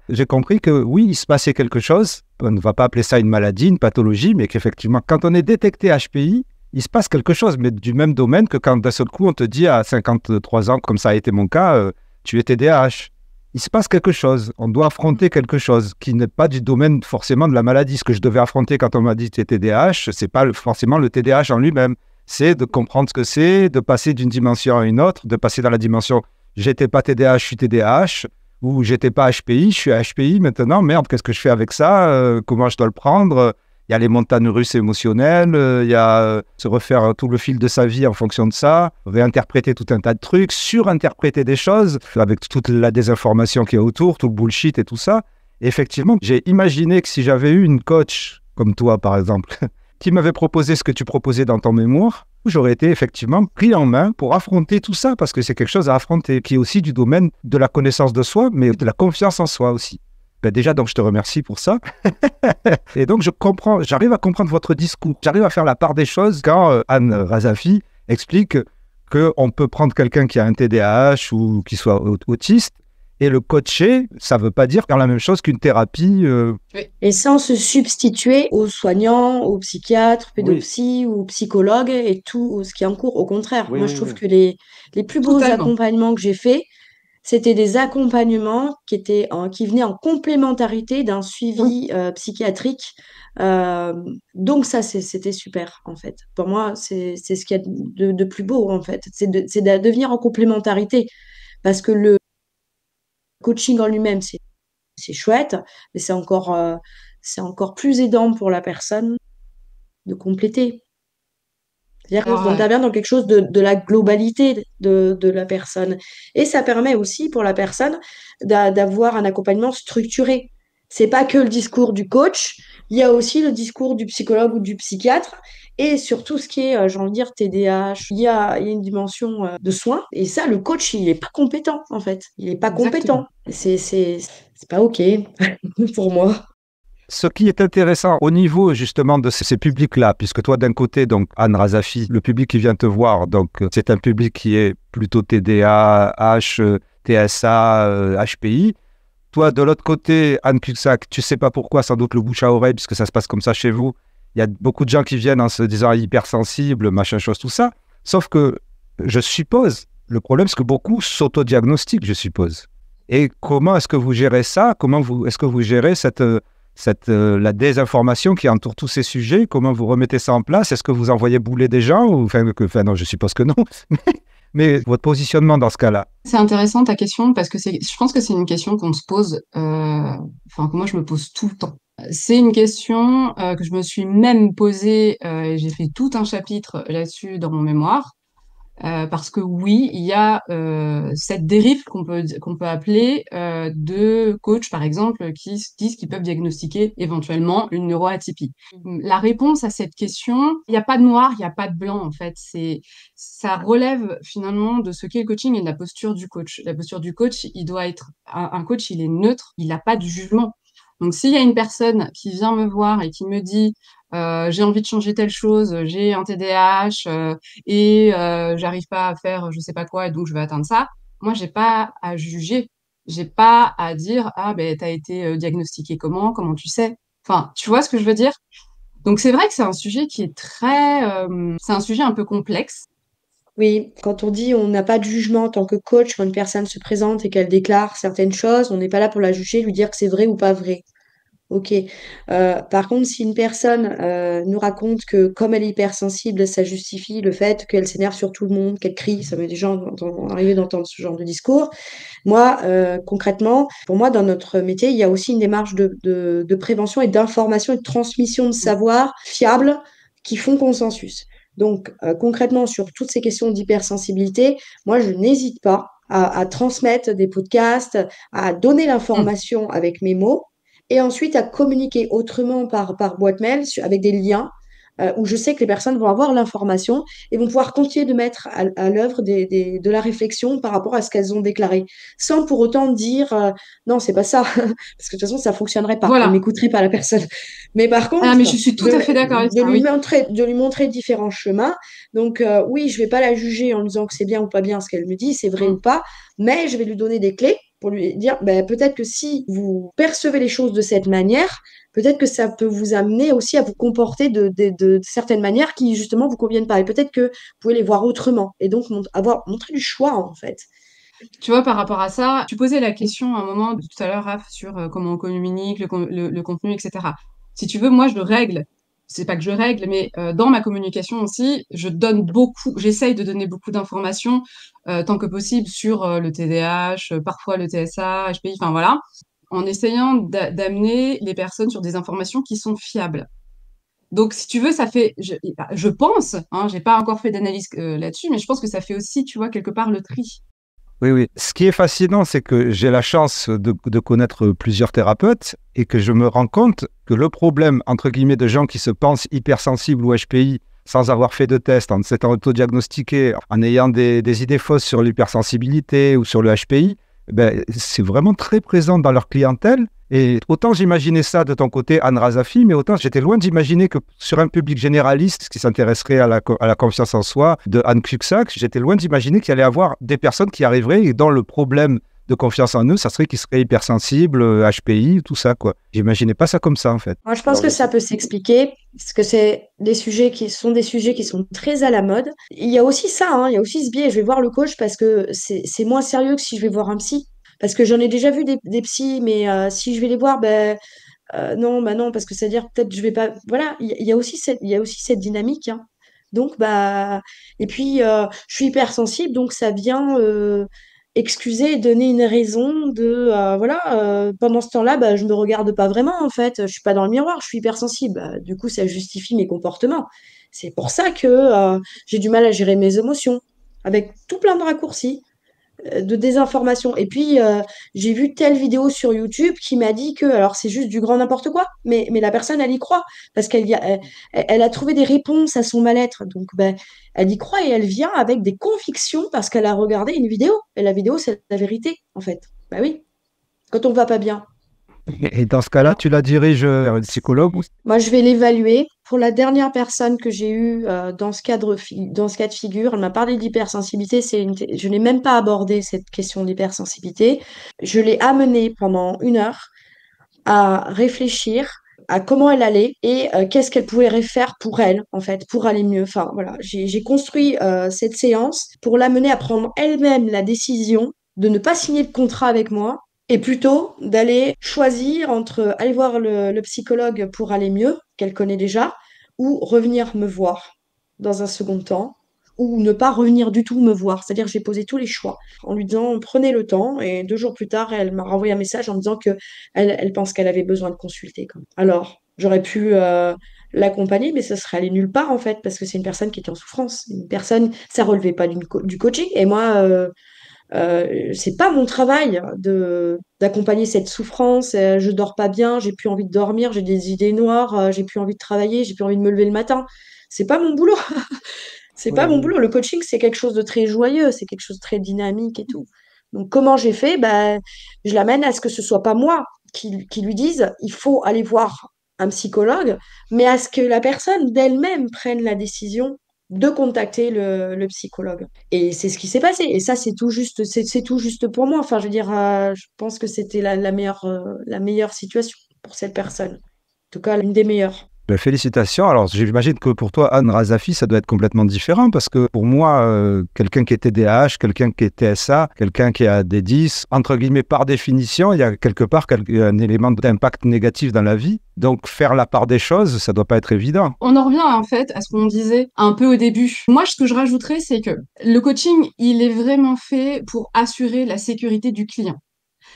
J'ai compris que oui, il se passait quelque chose. On ne va pas appeler ça une maladie, une pathologie, mais qu'effectivement, quand on est détecté HPI, il se passe quelque chose, mais du même domaine que quand d'un seul coup, on te dit à 53 ans, comme ça a été mon cas, tu es TDAH. Il se passe quelque chose, on doit affronter quelque chose qui n'est pas du domaine forcément de la maladie. Ce que je devais affronter quand on m'a dit tu es TDAH, c'est pas forcément le TDAH en lui-même. C'est de comprendre ce que c'est, de passer d'une dimension à une autre, de passer dans la dimension j'étais pas TDAH, je suis TDAH, ou j'étais pas HPI, je suis HPI maintenant, merde, qu'est-ce que je fais avec ça, comment je dois le prendre? Il y a les montagnes russes émotionnelles, il y a se refaire tout le fil de sa vie en fonction de ça, réinterpréter tout un tas de trucs, surinterpréter des choses avec toute la désinformation qu'il y a autour, tout le bullshit et tout ça. Et effectivement, j'ai imaginé que si j'avais eu une coach comme toi, par exemple, qui m'avait proposé ce que tu proposais dans ton mémoire, j'aurais été effectivement pris en main pour affronter tout ça, parce que c'est quelque chose à affronter, qui est aussi du domaine de la connaissance de soi, mais de la confiance en soi aussi. Déjà, donc, je te remercie pour ça. Et donc, j'arrive à comprendre votre discours. J'arrive à faire la part des choses quand Anne Razafi explique qu'on peut prendre quelqu'un qui a un TDAH ou qui soit autiste et le coacher, ça ne veut pas dire faire la même chose qu'une thérapie. Et sans se substituer aux soignants, aux psychiatres, pédopsies ou psychologues et tout ce qui est en cours. Au contraire, moi, je trouve que les plus beaux accompagnements que j'ai faits, c'était des accompagnements qui venaient en complémentarité d'un suivi psychiatrique. Donc ça, c'était super, en fait. Pour moi, c'est ce qu'il y a de plus beau, en fait. C'est de venir en complémentarité. Parce que le coaching en lui-même, c'est chouette, mais c'est encore plus aidant pour la personne de compléter. C'est-à-dire qu'on intervient dans quelque chose de la globalité de la personne. Et ça permet aussi pour la personne d'avoir un accompagnement structuré. C'est pas que le discours du coach, il y a aussi le discours du psychologue ou du psychiatre. Et sur tout ce qui est, j'ai envie de dire, TDAH, il y a une dimension de soins. Et ça, le coach, il n'est pas compétent, en fait. Il n'est pas compétent. C'est pas OK pour moi. Ce qui est intéressant au niveau justement de ces publics-là, puisque toi d'un côté, donc Anne Razafi, le public qui vient te voir, donc c'est un public qui est plutôt TDAH, TSA, HPI. Toi de l'autre côté, Anne Cuxac, tu sais pas pourquoi, sans doute le bouche à oreille, puisque ça se passe comme ça chez vous. Il y a beaucoup de gens qui viennent en se disant hypersensible, machin chose, tout ça. Sauf que je suppose, le problème c'est que beaucoup s'autodiagnostiquent, je suppose. Et comment est-ce que vous gérez ça? Est-ce que vous gérez la désinformation qui entoure tous ces sujets? Comment vous remettez ça en place? Est-ce que vous envoyez bouler des gens? Non, je suppose que non. Mais votre positionnement dans ce cas-là? C'est intéressant ta question parce que je pense que c'est une question qu'on se pose, que moi je me pose tout le temps. C'est une question que je me suis même posée, et j'ai fait tout un chapitre là-dessus dans mon mémoire. Parce que oui, il y a cette dérive qu'on peut appeler de coachs, par exemple, qui se disent qu'ils peuvent diagnostiquer éventuellement une neuroatypie. La réponse à cette question, il n'y a pas de noir, il n'y a pas de blanc, en fait. Ça relève finalement de ce qu'est le coaching et de la posture du coach. La posture du coach, il doit être un coach, il est neutre, il n'a pas de jugement. Donc, s'il y a une personne qui vient me voir et qui me dit j'ai envie de changer telle chose, j'ai un TDAH et j'arrive pas à faire je sais pas quoi et donc je vais atteindre ça, moi j'ai pas à juger, j'ai pas à dire ah ben t'as été diagnostiqué comment tu sais, enfin tu vois ce que je veux dire. Donc c'est vrai que c'est un sujet qui est c'est un sujet un peu complexe. Oui, quand on dit on n'a pas de jugement en tant que coach, quand une personne se présente et qu'elle déclare certaines choses, on n'est pas là pour la juger, lui dire que c'est vrai ou pas vrai. Ok. Par contre, si une personne nous raconte que comme elle est hypersensible, ça justifie le fait qu'elle s'énerve sur tout le monde, qu'elle crie, ça m'est déjà arrivé d'entendre ce genre de discours. Moi, concrètement, pour moi, dans notre métier, il y a aussi une démarche de prévention et d'information et de transmission de savoir fiable qui font consensus. Donc, concrètement, sur toutes ces questions d'hypersensibilité, moi, je n'hésite pas à transmettre des podcasts, à donner l'information avec mes mots et ensuite à communiquer autrement par boîte mail avec des liens où je sais que les personnes vont avoir l'information et vont pouvoir continuer de mettre à l'œuvre de la réflexion par rapport à ce qu'elles ont déclaré, sans pour autant dire non, c'est pas ça, parce que de toute façon, ça fonctionnerait pas, elle m'écouterait pas la personne. Mais par contre, mais je suis tout à fait d'accord avec ça, de lui montrer différents chemins. Donc oui, je vais pas la juger en lui disant que c'est bien ou pas bien ce qu'elle me dit, c'est vrai ou pas, mais je vais lui donner des clés pour lui dire peut-être que si vous percevez les choses de cette manière, peut-être que ça peut vous amener aussi à vous comporter de certaines manières qui justement vous conviennent pas. Et peut-être que vous pouvez les voir autrement et donc montrer du choix en fait. Tu vois, par rapport à ça, tu posais la question à un moment tout à l'heure, Raph, sur comment on communique, le contenu, etc. Si tu veux, moi, c'est pas que je règle, mais dans ma communication aussi, j'essaye de donner beaucoup d'informations tant que possible sur le TDAH, parfois le TSA, HPI, enfin voilà, en essayant d'amener les personnes sur des informations qui sont fiables. Donc, si tu veux, ça fait, je pense, j'ai pas encore fait d'analyse là-dessus, mais je pense que ça fait aussi, tu vois, quelque part le tri. Oui. Ce qui est fascinant, c'est que j'ai la chance de connaître plusieurs thérapeutes et que je me rends compte que le problème, entre guillemets, de gens qui se pensent hypersensibles ou HPI sans avoir fait de test, en s'étant autodiagnostiqués, en ayant des idées fausses sur l'hypersensibilité ou sur le HPI, c'est vraiment très présent dans leur clientèle Et autant j'imaginais ça de ton côté, Anne Razafi, mais autant j'étais loin d'imaginer que sur un public généraliste qui s'intéresserait à la confiance en soi de Anne Cuxac, j'étais loin d'imaginer qu'il allait y avoir des personnes qui arriveraient et dont le problème de confiance en eux, ça serait qu'ils seraient hypersensibles, HPI, tout ça, quoi. J'imaginais pas ça comme ça, en fait. Moi, je pense que ça peut s'expliquer parce que c'est des sujets qui sont très à la mode. Il y a aussi ça, hein, il y a aussi ce biais. Je vais voir le coach parce que c'est moins sérieux que si je vais voir un psy. Parce que j'en ai déjà vu des psys, mais si je vais les voir, ben non, bah non, parce que c'est-à-dire peut-être je vais pas. Voilà, il y a aussi cette dynamique, hein. Donc bah et puis je suis hypersensible, donc ça vient excuser et donner une raison de voilà pendant ce temps-là, bah je me regarde pas vraiment en fait, je suis pas dans le miroir, je suis hypersensible. Bah, du coup, ça justifie mes comportements. C'est pour ça que j'ai du mal à gérer mes émotions avec tout plein de raccourcis de désinformation. Et puis, j'ai vu telle vidéo sur YouTube qui m'a dit que, alors c'est juste du grand n'importe quoi, mais la personne, elle y croit, parce elle a trouvé des réponses à son mal-être. Donc, ben, elle y croit et elle vient avec des convictions parce qu'elle a regardé une vidéo. Et la vidéo, c'est la vérité, en fait. Bah oui, quand on va pas bien. Et dans ce cas-là, tu la diriges vers une psychologue ou... Moi, je vais l'évaluer. Pour la dernière personne que j'ai eue dans dans ce cas de figure, elle m'a parlé d'hypersensibilité. Je n'ai même pas abordé cette question d'hypersensibilité. Je l'ai amenée pendant 1 heure à réfléchir à comment elle allait et qu'est-ce qu'elle pourrait faire pour elle, en fait, pour aller mieux. Enfin, voilà, j'ai construit cette séance pour l'amener à prendre elle-même la décision de ne pas signer de contrat avec moi et plutôt d'aller choisir entre aller voir le psychologue pour aller mieux, qu'elle connaît déjà, ou revenir me voir dans un second temps, ou ne pas revenir du tout me voir. C'est-à-dire j'ai posé tous les choix en lui disant prenez le temps, et 2 jours plus tard, elle m'a renvoyé un message en me disant que elle pense qu'elle avait besoin de consulter, quoi. Alors, j'aurais pu l'accompagner, mais ça serait allé nulle part en fait, parce que c'est une personne qui était en souffrance. Une personne, ça relevait pas du coaching. Et moi, c'est pas mon travail de d'accompagner cette souffrance. Je dors pas bien, j'ai plus envie de dormir, j'ai des idées noires, j'ai plus envie de travailler, j'ai plus envie de me lever le matin. C'est pas mon boulot. C'est Oui, pas mon oui. boulot. Le coaching, c'est quelque chose de très joyeux, c'est quelque chose de très dynamique et tout. Donc, comment j'ai fait? Ben, je l'amène à ce que ce soit pas moi qui lui dise il faut aller voir un psychologue, mais à ce que la personne d'elle-même prenne la décision de contacter le psychologue. Et c'est ce qui s'est passé. Et ça, c'est tout juste pour moi. Enfin, je veux dire, je pense que c'était la meilleure situation pour cette personne. En tout cas, l'une des meilleures. Ben, félicitations. Alors, j'imagine que pour toi, Anne Razafi, ça doit être complètement différent parce que pour moi, quelqu'un qui est TDAH, quelqu'un qui est TSA, quelqu'un qui a des 10, entre guillemets, par définition, il y a quelque part un élément d'impact négatif dans la vie. Donc, faire la part des choses, ça doit pas être évident. On en revient en fait à ce qu'on disait un peu au début. Moi, ce que je rajouterais, c'est que le coaching, il est vraiment fait pour assurer la sécurité du client.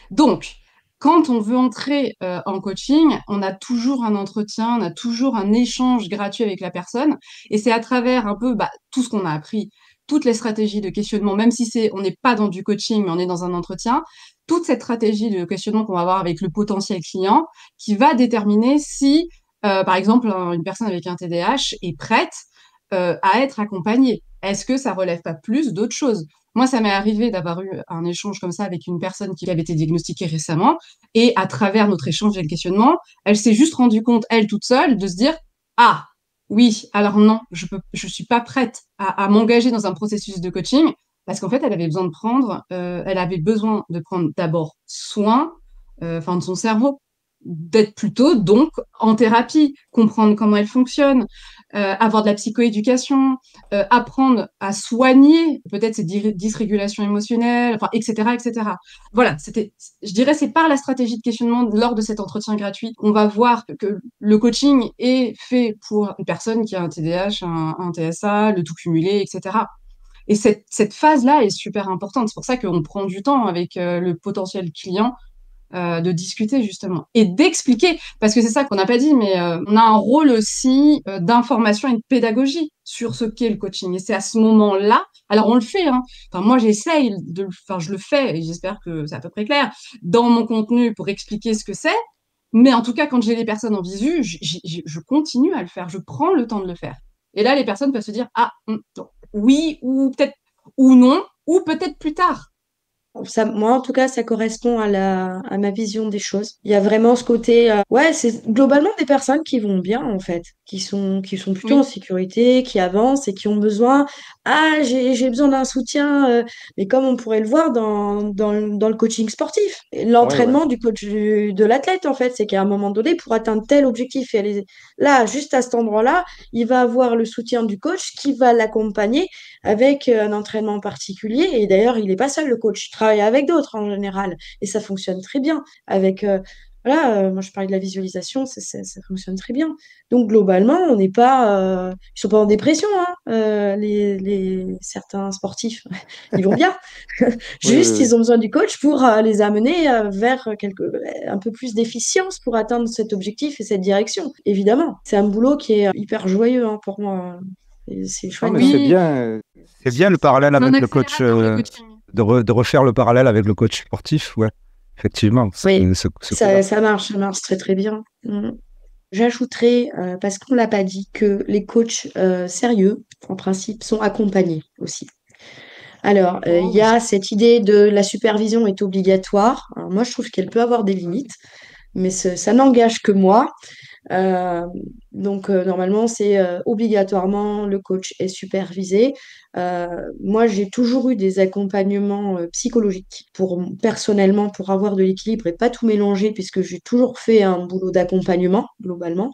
Donc, quand on veut entrer en coaching, on a toujours un entretien, on a toujours un échange gratuit avec la personne, et c'est à travers un peu tout ce qu'on a appris, toutes les stratégies de questionnement, même si on n'est pas dans du coaching, mais on est dans un entretien, toute cette stratégie de questionnement qu'on va avoir avec le potentiel client, qui va déterminer si, par exemple, une personne avec un TDAH est prête à être accompagnée. Est-ce que ça relève pas plus d'autres choses? Moi, ça m'est arrivé d'avoir eu un échange comme ça avec une personne qui avait été diagnostiquée récemment, et à travers notre échange et le questionnement, elle s'est juste rendue compte, elle toute seule, de se dire, ah, oui, alors non, je suis pas prête à m'engager dans un processus de coaching, parce qu'en fait, elle avait besoin de prendre d'abord soin, de son cerveau, d'être plutôt donc en thérapie, comprendre comment elle fonctionne, avoir de la psychoéducation, apprendre à soigner peut-être ces dysrégulations émotionnelles, enfin, etc., etc. Voilà, je dirais, c'est par la stratégie de questionnement lors de cet entretien gratuit qu'on va voir que le coaching est fait pour une personne qui a un TDAH, un TSA, le tout cumulé, etc. Et cette phase-là est super importante. C'est pour ça qu'on prend du temps avec le potentiel client de discuter justement et d'expliquer, parce que c'est ça qu'on n'a pas dit, mais on a un rôle aussi d'information et de pédagogie sur ce qu'est le coaching. Et c'est à ce moment-là, alors on le fait, hein. Enfin, moi j'essaye je le fais et j'espère que c'est à peu près clair dans mon contenu pour expliquer ce que c'est. Mais en tout cas, quand j'ai les personnes en visu, je continue à le faire, je prends le temps de le faire. Et là, les personnes peuvent se dire, ah, oui, ou peut-être, ou non, ou peut-être plus tard. Ça, moi, en tout cas, ça correspond à ma vision des choses. Il y a vraiment ce côté, ouais, c'est globalement des personnes qui vont bien, en fait, qui sont plutôt en Oui, sécurité, qui avancent et qui ont besoin, j'ai besoin d'un soutien, mais comme on pourrait le voir dans le coaching sportif, Oui, ouais. l'entraînement du coach, de l'athlète, en fait, c'est qu'à un moment donné, pour atteindre tel objectif, là, juste à cet endroit-là, il va avoir le soutien du coach qui va l'accompagner avec un entraînement particulier. Et d'ailleurs, il n'est pas seul, le coach. Il travaille avec d'autres en général. Et ça fonctionne très bien. Moi, je parlais de la visualisation, ça fonctionne très bien. Donc, globalement, on n'est pas. Ils sont pas en dépression, hein, certains sportifs. Ils vont bien. Oui, oui, Juste, oui. ils ont besoin du coach pour les amener vers un peu plus d'efficience pour atteindre cet objectif et cette direction. Évidemment, c'est un boulot qui est hyper joyeux, hein, pour moi. Et c'est Non, chouette mais de. c'est oui, bien. C'est bien le parallèle c'est un avec le coach, accélérateur, le coaching. de refaire le parallèle avec le coach sportif, ouais. Effectivement, Oui, ce coup-là. ça marche très très bien. J'ajouterais, parce qu'on l'a pas dit, que les coachs sérieux, en principe, sont accompagnés aussi. Alors, il y Oh. a cette idée de la supervision est obligatoire. Alors, moi, je trouve qu'elle peut avoir des limites, mais ça n'engage que moi. Euh, Normalement, c'est obligatoirement le coach est supervisé. Moi, j'ai toujours eu des accompagnements psychologiques personnellement pour avoir de l'équilibre et pas tout mélanger, puisque j'ai toujours fait un boulot d'accompagnement globalement.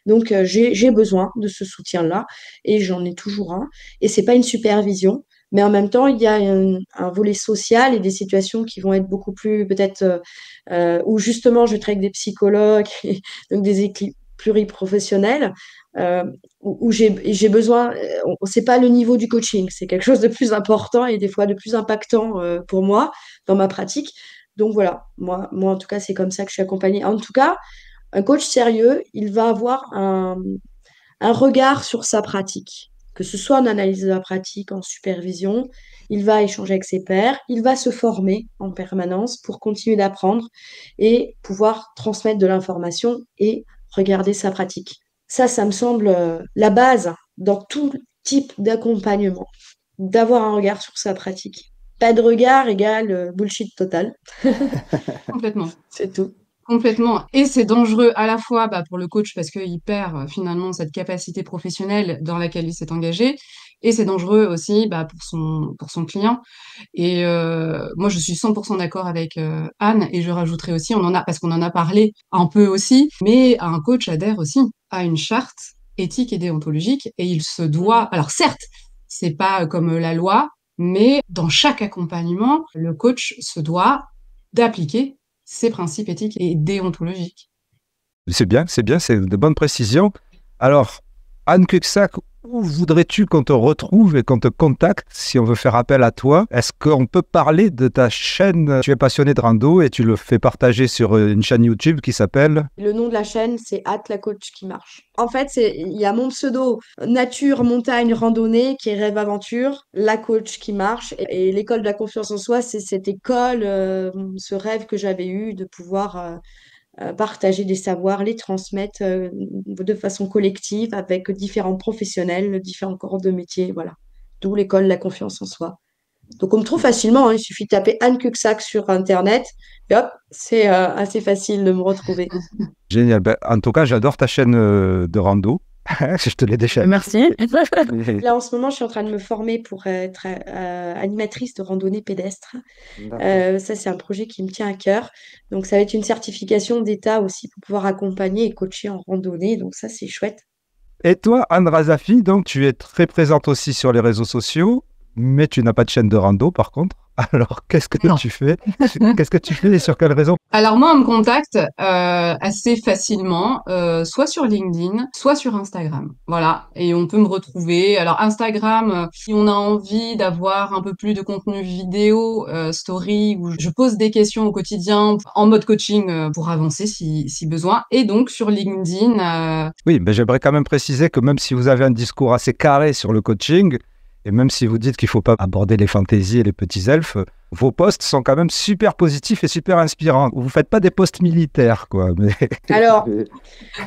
Donc, j'ai besoin de ce soutien-là et j'en ai toujours un. Et c'est pas une supervision. Mais en même temps, il y a un volet social et des situations qui vont être beaucoup plus, peut-être, où justement, je traite avec des psychologues, et donc des équipes pluriprofessionnelles, où j'ai besoin, c'est pas le niveau du coaching, c'est quelque chose de plus important et des fois de plus impactant pour moi dans ma pratique. Donc voilà, moi en tout cas, c'est comme ça que je suis accompagnée. En tout cas, un coach sérieux, il va avoir un regard sur sa pratique, que ce soit en analyse de la pratique, en supervision. Il va échanger avec ses pairs, il va se former en permanence pour continuer d'apprendre et pouvoir transmettre de l'information et regarder sa pratique. Ça me semble la base dans tout type d'accompagnement, d'avoir un regard sur sa pratique. Pas de regard égale bullshit total, Complètement. c'est tout. Complètement. Et c'est dangereux à la fois pour le coach parce qu'il perd finalement cette capacité professionnelle dans laquelle il s'est engagé. Et c'est dangereux aussi pour son client. Et moi, je suis 100% d'accord avec Anne. Et je rajouterais aussi, parce qu'on en a parlé un peu aussi, mais un coach adhère aussi à une charte éthique et déontologique. Et il se doit, alors certes, c'est pas comme la loi, mais dans chaque accompagnement, le coach se doit d'appliquer ces principes éthiques et déontologiques. C'est bien, c'est de bonnes précisions. Alors, Anne Cuxac, où voudrais-tu qu'on te retrouve et qu'on te contacte si on veut faire appel à toi? Est-ce qu'on peut parler de ta chaîne? Tu es passionné de rando et tu le fais partager sur une chaîne YouTube qui s'appelle... Le nom de la chaîne, c'est la coach qui marche. En fait, il y a mon pseudo nature, montagne, randonnée qui est Rêve Aventure, la coach qui marche. Et l'école de la confiance en soi, c'est cette école, ce rêve que j'avais eu de pouvoir partager des savoirs, les transmettre de façon collective avec différents professionnels, différents corps de métier. Voilà. D'où l'école de la confiance en soi. Donc, on me trouve facilement, hein, il suffit de taper Anne Cuxac sur Internet et hop, c'est assez facile de me retrouver. Génial. Ben, en tout cas, j'adore ta chaîne de rando. Je te l'ai déjà. Merci. Là, en ce moment, je suis en train de me former pour être animatrice de randonnée pédestre. D'accord. Ça, c'est un projet qui me tient à cœur. Donc, ça va être une certification d'État aussi pour pouvoir accompagner et coacher en randonnée. Donc, ça, c'est chouette. Et toi, Anne Razafi, donc tu es très présente aussi sur les réseaux sociaux, mais tu n'as pas de chaîne de rando par contre. Alors, qu'est-ce que Non. tu fais? Qu'est-ce que tu fais et sur quelle raison? Alors moi, on me contacte assez facilement, soit sur LinkedIn, soit sur Instagram. Voilà, et on peut me retrouver. Alors Instagram, si on a envie d'avoir un peu plus de contenu vidéo, story, où je pose des questions au quotidien en mode coaching pour avancer si besoin. Et donc sur LinkedIn, Oui, mais j'aimerais quand même préciser que même si vous avez un discours assez carré sur le coaching, et même si vous dites qu'il ne faut pas aborder les fantaisies et les petits elfes, vos posts sont quand même super positifs et super inspirants. Vous ne faites pas des posts militaires, quoi. Mais... Alors,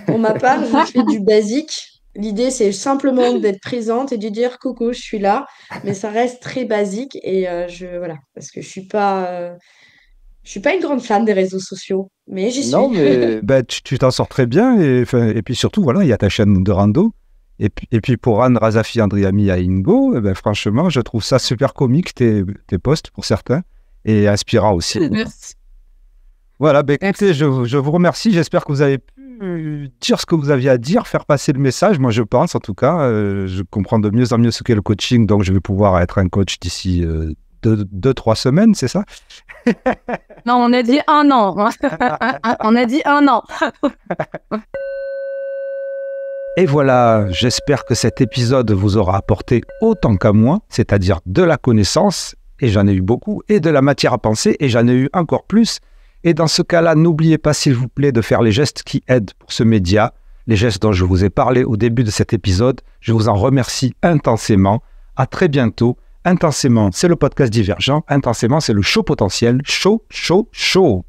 pour ma part, je fais du basique. L'idée, c'est simplement d'être présente et de dire coucou, je suis là, mais ça reste très basique et voilà, parce que je suis pas une grande fan des réseaux sociaux, mais j'y Non, suis. mais Ben, tu t'en sors très bien et puis surtout, voilà, il y a ta chaîne de rando. Et puis pour Anne Razafi Andriami à Ingo, ben, franchement, je trouve ça super comique, tes posts pour certains, et inspirant aussi. Merci. Voilà, ben, écoutez, je vous remercie. J'espère que vous avez pu dire ce que vous aviez à dire, faire passer le message. Moi, je pense, en tout cas, je comprends de mieux en mieux ce qu'est le coaching, donc je vais pouvoir être un coach d'ici 2-3 semaines, c'est ça? Non, on a dit 1 an. On a dit 1 an. Et voilà, j'espère que cet épisode vous aura apporté autant qu'à moi, c'est-à-dire de la connaissance, et j'en ai eu beaucoup, et de la matière à penser, et j'en ai eu encore plus. Et dans ce cas-là, n'oubliez pas, s'il vous plaît, de faire les gestes qui aident pour ce média, les gestes dont je vous ai parlé au début de cet épisode. Je vous en remercie intensément. À très bientôt. Intensément, c'est le podcast Divergent. Intensément, c'est le show potentiel. Chaud, chaud, chaud.